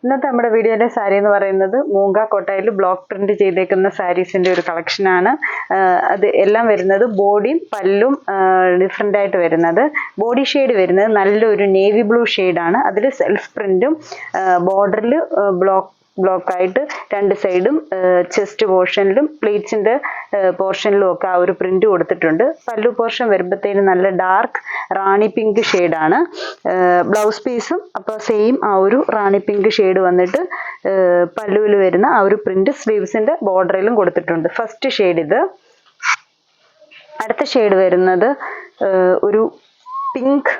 ഇന്നത്തെ നമ്മുടെ വീഡിയോയുടെ സാരി എന്ന് പറയുന്നത് മൂങ്ക കോട്ടയിൽ ബ്ലോക്ക് പ്രിന്റ് ചെയ്തേക്കുന്ന സാരീസിന്റെ ഒരു കളക്ഷൻ ആണ്. അത് എല്ലാം വരുന്നത് ബോഡിയും പല്ലും ഡിഫറെന്റ് ആയിട്ട് വരുന്നത്. ബോഡി ഷെയ്ഡ് വരുന്നത് നല്ലൊരു നേവി ബ്ലൂ ഷെയ്ഡാണ്. അതിൽ സെൽഫ് പ്രിന്റും ബോർഡറിൽ ബ്ലോക്ക് ആയിട്ട് രണ്ട് സൈഡും ചെസ്റ്റ് പോർഷനിലും പ്ലീറ്റ്സിന്റെ പോർഷനിലും ഒക്കെ ആ ഒരു പ്രിന്റ് കൊടുത്തിട്ടുണ്ട്. പല്ലു പോർഷൻ വരുമ്പോഴത്തേന് നല്ല ഡാർക്ക് റാണി പിങ്ക് ഷെയ്ഡാണ്. ബ്ലൗസ് പീസും അപ്പോൾ സെയിം ആ ഒരു റാണി പിങ്ക് ഷെയ്ഡ് വന്നിട്ട് പല്ലുവിൽ വരുന്ന ആ ഒരു പ്രിന്റ് സ്ലീവ്സിന്റെ ബോർഡറിലും കൊടുത്തിട്ടുണ്ട്. ഫസ്റ്റ് ഷെയ്ഡ് ഇത്. അടുത്ത ഷെയ്ഡ് വരുന്നത് ഒരു pink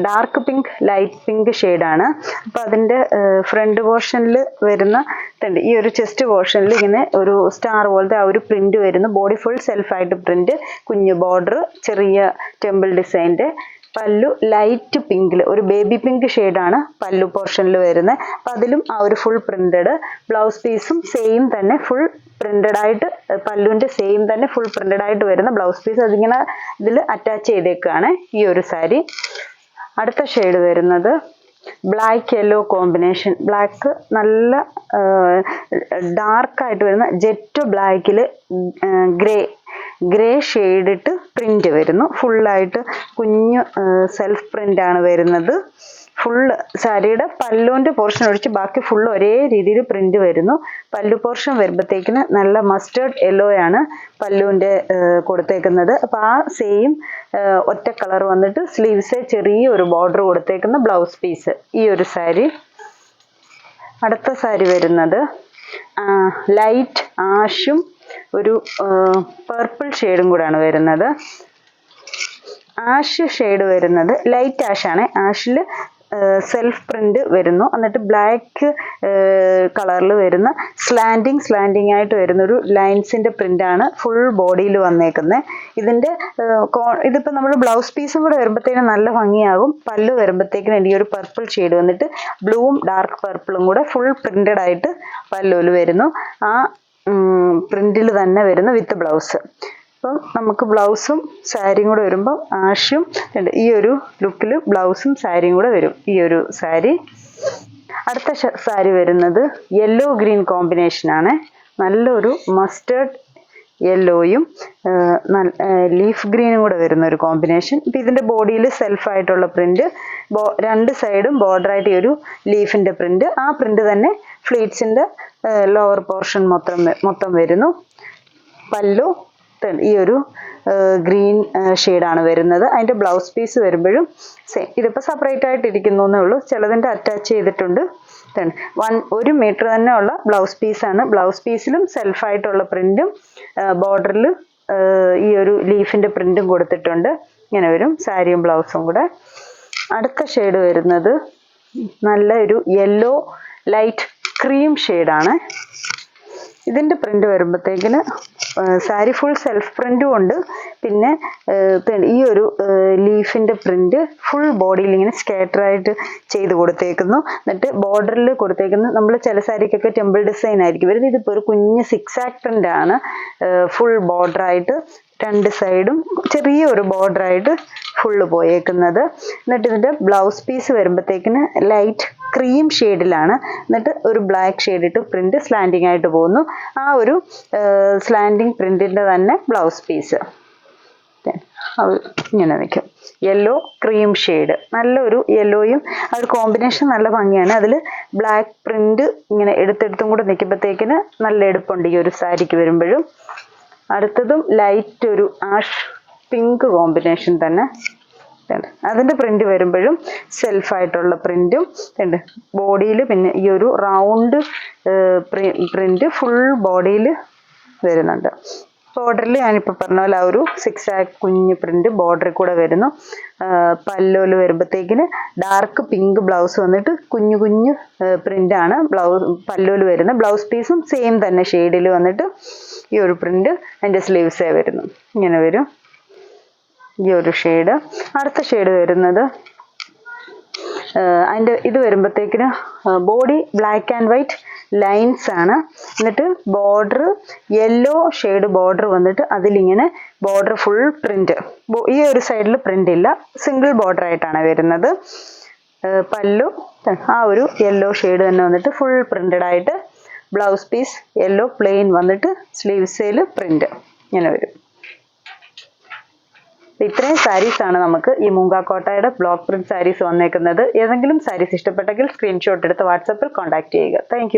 dark pink light pink ഷെയ്ഡാണ്. അപ്പോൾ അതിൻ്റെ ഫ്രണ്ട് പോർഷനിൽ വരുന്ന ഈ ഒരു ചെസ്റ്റ് പോർഷനിൽ ഇങ്ങനെ ഒരു സ്റ്റാർ പോലത്തെ ആ ഒരു പ്രിന്റ് വരുന്നു. ബോഡി ഫുൾ സെൽഫായിട്ട് പ്രിന്റ്, കുഞ്ഞു ബോർഡർ, ചെറിയ ടെമ്പിൾ ഡിസൈൻ്റെ. പല്ലു ലൈറ്റ് പിങ്കിൽ ഒരു ബേബി പിങ്ക് ഷെയ്ഡാണ് പല്ലു പോർഷനിൽ വരുന്നത്. അപ്പം അതിലും ആ ഒരു ഫുൾ പ്രിന്റഡ്. ബ്ലൗസ് പീസും സെയിം തന്നെ ഫുൾ പ്രിന്റഡ് ആയിട്ട്, പല്ലുവിൻ്റെ സെയിം തന്നെ ഫുൾ പ്രിന്റഡ് ആയിട്ട് വരുന്ന ബ്ലൗസ് പീസ് അതിങ്ങനെ ഇതിൽ അറ്റാച്ച് ചെയ്തേക്കാണ് ഈ ഒരു സാരി. അടുത്ത ഷെയ്ഡ് വരുന്നത് ബ്ലാക്ക് യെല്ലോ കോമ്പിനേഷൻ. ബ്ലാക്ക് നല്ല ഡാർക്കായിട്ട് വരുന്ന ജെറ്റ് ബ്ലാക്കിൽ ഗ്രേ ഷെയ്ഡ് ഇട്ട് പ്രിന്റ് വരുന്നു. ഫുള്ളായിട്ട് കുഞ്ഞു സെൽഫ് പ്രിന്റ് ആണ് വരുന്നത്. ഫുള്ള് സാരിയുടെ പല്ലുവിൻ്റെ പോർഷൻ ഒഴിച്ച് ബാക്കി ഫുള്ള് ഒരേ രീതിയിൽ പ്രിന്റ് വരുന്നു. പല്ലു പോർഷൻ വരുമ്പോഴത്തേക്കിന് നല്ല മസ്റ്റേർഡ് യെല്ലോ ആണ് പല്ലുവിൻ്റെ കൊടുത്തേക്കുന്നത്. അപ്പോൾ ആ സെയിം ഒറ്റ കളർ വന്നിട്ട് സ്ലീവ്സ് ചെറിയ ഒരു ബോർഡർ കൊടുത്തേക്കുന്ന ബ്ലൗസ് പീസ് ഈ ഒരു സാരി. അടുത്ത സാരി വരുന്നത് ലൈറ്റ് ആഷും ഒരു പർപ്പിൾ ഷെയ്ഡും കൂടെയാണ് വരുന്നത്. ആഷ് ഷെയ്ഡ് വരുന്നത് ലൈറ്റ് ആഷാണ്. ആഷിൽ സെൽഫ് പ്രിന്റ് വരുന്നു. എന്നിട്ട് ബ്ലാക്ക് കളറിൽ വരുന്ന സ്ലാൻഡിങ് ആയിട്ട് വരുന്ന ഒരു ലൈൻസിന്റെ പ്രിന്റ് ആണ് ഫുൾ ബോഡിയിൽ വന്നേക്കുന്നത്. ഇതിപ്പോൾ നമ്മൾ ബ്ലൗസ് പീസും കൂടെ വരുമ്പോഴത്തേക്കും നല്ല ഭംഗിയാകും. പല്ലു വരുമ്പോഴത്തേക്കും ഈ ഒരു പർപ്പിൾ ഷെയ്ഡ് വന്നിട്ട് ബ്ലൂവും ഡാർക്ക് പർപ്പിളും കൂടെ ഫുൾ പ്രിന്റഡ് ആയിട്ട് പല്ലുവിൽ വരുന്നു. ആ പ്രിന്റിൽ തന്നെ വരുന്നു വിത്ത് ബ്ലൗസ്. അപ്പം നമുക്ക് ബ്ലൗസും സാരിയും കൂടെ വരുമ്പോൾ ആഷും ഈ ഒരു ലുക്കിൽ ബ്ലൗസും സാരിയും കൂടെ വരും ഈ ഒരു സാരി. അടുത്ത സാരി വരുന്നത് യെല്ലോ ഗ്രീൻ കോമ്പിനേഷനാണ്. നല്ലൊരു മസ്റ്റേർഡ് യെല്ലോയും ലീഫ് ഗ്രീനും കൂടെ വരുന്ന ഒരു കോമ്പിനേഷൻ. ഇപ്പം ഇതിൻ്റെ ബോഡിയിൽ സെൽഫായിട്ടുള്ള പ്രിന്റ്, രണ്ട് സൈഡും ബോർഡറായിട്ട് ഈ ഒരു ലീഫിൻ്റെ പ്രിന്റ്. ആ പ്രിന്റ് തന്നെ ഫ്ലീറ്റ്സിൻ്റെ ലോവർ പോർഷൻ മൊത്തം വരുന്നു. പല്ലു ഈ ഒരു ഗ്രീൻ ഷെയ്ഡാണ് വരുന്നത്. അതിൻ്റെ ബ്ലൗസ് പീസ് വരുമ്പോഴും സെയിം. ഇതിപ്പോൾ സെപ്പറേറ്റ് ആയിട്ട് ഇരിക്കുന്നു എന്നേ ഉള്ളൂ. ചിലതിൻ്റെ അറ്റാച്ച് ചെയ്തിട്ടുണ്ട്. 1 മീറ്റർ തന്നെ ഉള്ള ബ്ലൗസ് പീസാണ്. ബ്ലൗസ് പീസിലും സെൽഫായിട്ടുള്ള പ്രിന്റും ബോർഡറിൽ ഈ ഒരു ലീഫിൻ്റെ പ്രിന്റും കൊടുത്തിട്ടുണ്ട്. ഇങ്ങനെ വരും സാരിയും ബ്ലൗസും കൂടെ. അടുത്ത ഷെയ്ഡ് വരുന്നത് നല്ല ഒരു യെല്ലോ ലൈറ്റ് ക്രീം ഷെയ്ഡാണ്. ഇതിൻ്റെ പ്രിന്റ് വരുമ്പോഴത്തേക്കിന് സാരി ഫുൾ സെൽഫ് പ്രിന്റും ഉണ്ട്. പിന്നെ ഈ ഒരു ലീഫിൻ്റെ പ്രിന്റ് ഫുൾ ബോഡിയിൽ ഇങ്ങനെ സ്കാറ്ററായിട്ട് ചെയ്ത് കൊടുത്തേക്കുന്നു. എന്നിട്ട് ബോർഡറിൽ കൊടുത്തേക്കുന്ന നമ്മൾ ചില സാരിക്കൊക്കെ ടെമ്പിൾ ഡിസൈൻ ആയിരിക്കും വരുന്നത്. ഇതിപ്പോൾ ഒരു കുഞ്ഞ് സിക്സാക് പ്രിന്റ് ആണ്. ഫുൾ ബോർഡറായിട്ട് രണ്ട് സൈഡും ചെറിയ ഒരു ബോർഡറായിട്ട് ഫുള്ള് പോയേക്കുന്നത്. എന്നിട്ട് ഇതിൻ്റെ ബ്ലൗസ് പീസ് വരുമ്പോഴത്തേക്കിന് ലൈറ്റ് ക്രീം ഷെയ്ഡിലാണ്. എന്നിട്ട് ഒരു ബ്ലാക്ക് ഷെയ്ഡ് ഇട്ട് പ്രിന്റ് സ്ലാൻഡിങ് ആയിട്ട് പോകുന്നു. ആ ഒരു സ്ലാൻഡിങ് പ്രിന്റിൻ്റെ തന്നെ ബ്ലൗസ് പീസ് ഇങ്ങനെ നിൽക്കും. യെല്ലോ ക്രീം ഷെയ്ഡ്, നല്ലൊരു യെല്ലോയും ആ ഒരു കോമ്പിനേഷൻ നല്ല ഭംഗിയാണ്. അതിൽ ബ്ലാക്ക് പ്രിന്റ് ഇങ്ങനെ എടുത്തെടുത്തും കൂടെ നിൽക്കുമ്പോഴത്തേക്കിന് നല്ല എടുപ്പുണ്ട് ഈ ഒരു സാരിക്ക് വരുമ്പോഴും. അടുത്തതും ലൈറ്റ് ഒരു ആഷ് പിങ്ക് കോമ്പിനേഷൻ തന്നെ. അതിൻ്റെ പ്രിന്റ് വരുമ്പോഴും സെൽഫായിട്ടുള്ള പ്രിന്റും ഉണ്ട് ബോഡിയിൽ. പിന്നെ ഈ ഒരു റൗണ്ട് പ്രിന്റ് ഫുൾ ബോഡിയിൽ വരുന്നുണ്ട്. ബോർഡറിൽ ഞാനിപ്പോൾ പറഞ്ഞ പോലെ ആ ഒരു സിക്സാക് കുഞ്ഞ് പ്രിന്റ് ബോർഡറിൽ കൂടെ വരുന്നു. പല്ലുവിൽ വരുമ്പോഴത്തേക്കിന് ഡാർക്ക് പിങ്ക് ബ്ലൗസ് വന്നിട്ട് കുഞ്ഞു പ്രിന്റാണ് പല്ലുവിൽ വരുന്നത്. ബ്ലൗസ് പീസും സെയിം തന്നെ ഷെയ്ഡിൽ വന്നിട്ട് ഈ ഒരു പ്രിന്റ് അതിൻ്റെ സ്ലീവ്സേ വരുന്നു. ഇങ്ങനെ വരും ഈ ഒരു ഷെയ്ഡ്. അടുത്ത ഷെയ്ഡ് വരുന്നത് അതിൻ്റെ ഇത് വരുമ്പോഴത്തേക്കിന് body black and white lines ആണ്. എന്നിട്ട് ബോർഡർ യെല്ലോ ഷെയ്ഡ് ബോർഡർ വന്നിട്ട് അതിലിങ്ങനെ ബോർഡർ ഫുൾ പ്രിന്റ്. ഈ ഒരു സൈഡിൽ പ്രിന്റ് ഇല്ല, സിംഗിൾ ബോർഡർ ആയിട്ടാണ് വരുന്നത്. പല്ലു ആ ഒരു യെല്ലോ ഷെയ്ഡ് തന്നെ വന്നിട്ട് ഫുൾ പ്രിന്റഡ് ആയിട്ട്, ബ്ലൗസ് പീസ് യെല്ലോ പ്ലെയിൻ വന്നിട്ട് സ്ലീവ്സിൽ പ്രിന്റ് ഇങ്ങനെ വരും. ഇത്രയും സാരീസ് ആണ് നമുക്ക് ഈ മൂങ്കാക്കോട്ടയുടെ ബ്ലോക്ക് പ്രിന്റ് സാരീസ് വന്നേക്കുന്നത്. ഏതെങ്കിലും സാരീസ് ഇഷ്ടപ്പെട്ടെങ്കിൽ സ്ക്രീൻഷോട്ട് എടുത്ത് വാട്സാപ്പിൽ കോൺടാക്ട് ചെയ്യുക. താങ്ക്